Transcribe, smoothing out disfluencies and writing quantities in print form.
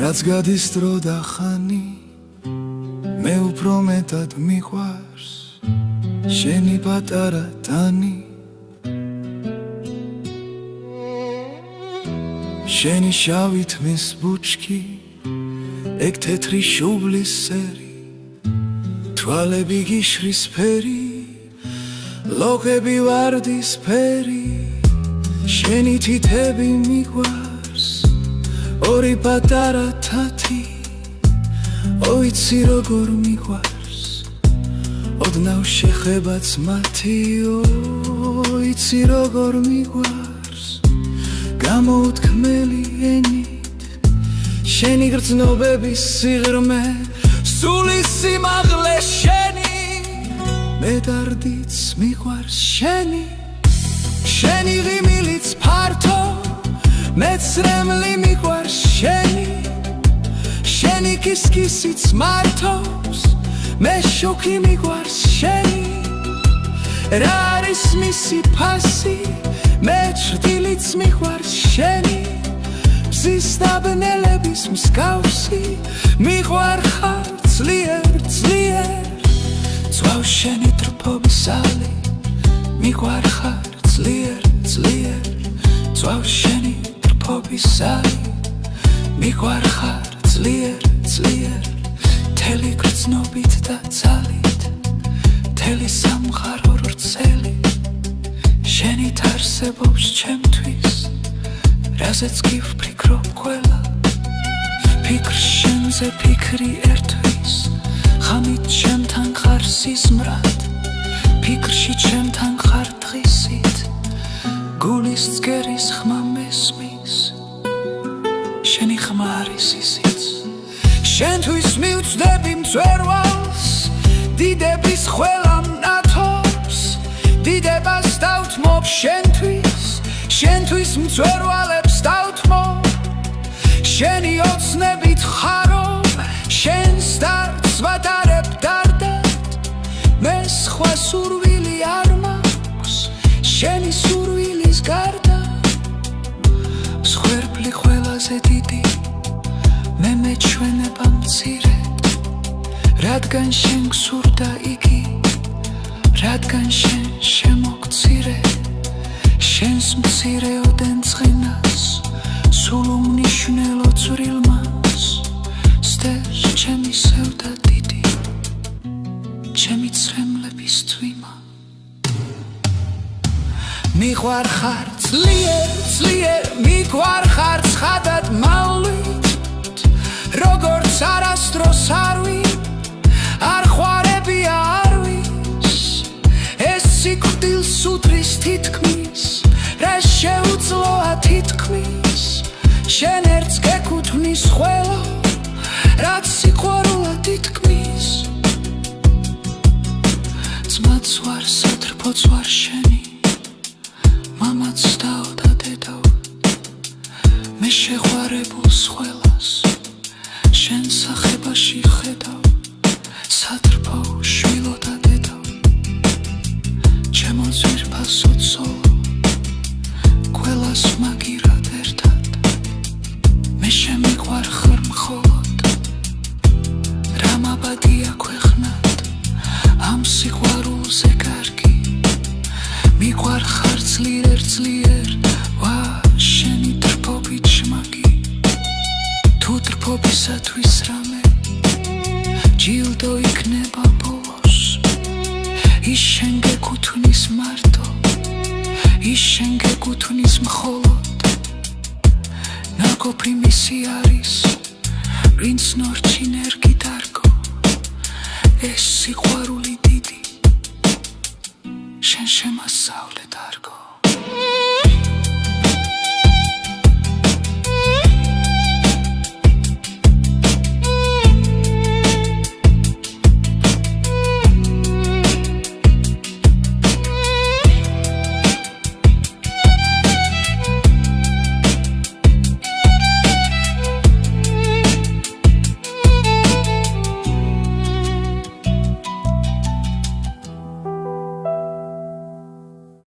რაც გადის დრო და ხანი მე უფრო მეტად მიყვარს შენი პატარა ტანი შენი შავი თმის ბუჩქი ეგ თეთრი შუბლის სერი თვალები გიშრისფერი ლოყები ვარდისფერი შენი თითები მიყვარს ორი პატარა თათი ოიცი როგორ მიყვარს ოდნავ შეხებაც მათი ოიცი როგორ მიყვარს გამოუთქმელი ენით შენი გრძნობების სიღრმე სული სიმაღლე შენი მე დარდიც მიყვარს შენი შენი ღიმილიც ფართო მეცრემლი მიყვარს შენი შენი კისკისიც მართობს მე შუქი მიყვარს შენი რა არის მისი ფასი მე ჭრდილიც მიყვარს შენი მზის დაბნელების მსგავსი მიყვარხარ ძლიერ ძლიერ ძვავს შენი ტრფობის ალი მიყვარხარ ძლიერ ძლიერ ძვავს შენი ტრფობის ალი მიყვარხარ ძლიერ ძლიერ მთელი გრძნობით და ძალით მთელი სამყარო ვრცელი შენით არსებობს ჩემთვის რაზეც კი ვფიქრობ ყველა ფიქრს შენზე ფიქრი ერთვის ხამით ჩემთან ხარ სიზმრად ფიქრში ჩემთან ხარ დღისით გულის წგერის ხმა მესმის შენი ხმა არის ისიც შენთვის მივწდები მწვერვალს დიდების ყველა მნათობს დიდებას დავთმობ შენთვის მწვერვალებს დავთმობ შენი ოცნებით ხარობ შენს დარდს ვატარებ დარდად მე სხვა სურვილი არ მაქვს შენი სურვილის გარდა სხვერპლი ყველაზე დიდი მე მეჩვენება მცირედ რადგან შენ გსურდა იგი რადგან შენ შემოგცირე შენს მცირეოდენ ცხენას სულ უმნიშვნელო წვრილმას სდევს ჩემი სევდა დიდი ჩემი ცრემლების თვიმა მიყვარხარ ძლიერ ძლიერ მიყვარხარ ცხადად მავლით როგორც არასდროს არვი არ ხვარებია არვის ეს სიკვდილს უდრის თითქმის რა შეუძლოა თითქმის შენ ერთს გეკუთვნის ყველა რაც სიყვარულა თითქმის ძმაც ვარ სატრფოც ვარ შენი მამაც დაო და დედაო მე შეყვარებულს ყველას შენ სახებაში ხედავ სატრფო შვილო და დედაო ჩემო ძვირფასო ცოლო ყველას მაგირად ერთად მე შემიყვარხარ მხოლოდ რა მაბადია ქვეყნად ამ სიყვარულზე კარგი მიყვარხარ ძლიერ ძლიერ ვა შენი ტრფობით შმაგი თუ ტრფობისათვის რამე ჯილდო იქნება ბოლოს ის შენ გეკუთვნის მარტო ის შენ გეკუთვნის მხოლოდ ნაკოფი მისი არის ვინც ნორჩინერ გიტარგო ეს სიყვარული დიდი შენ შემასწავლე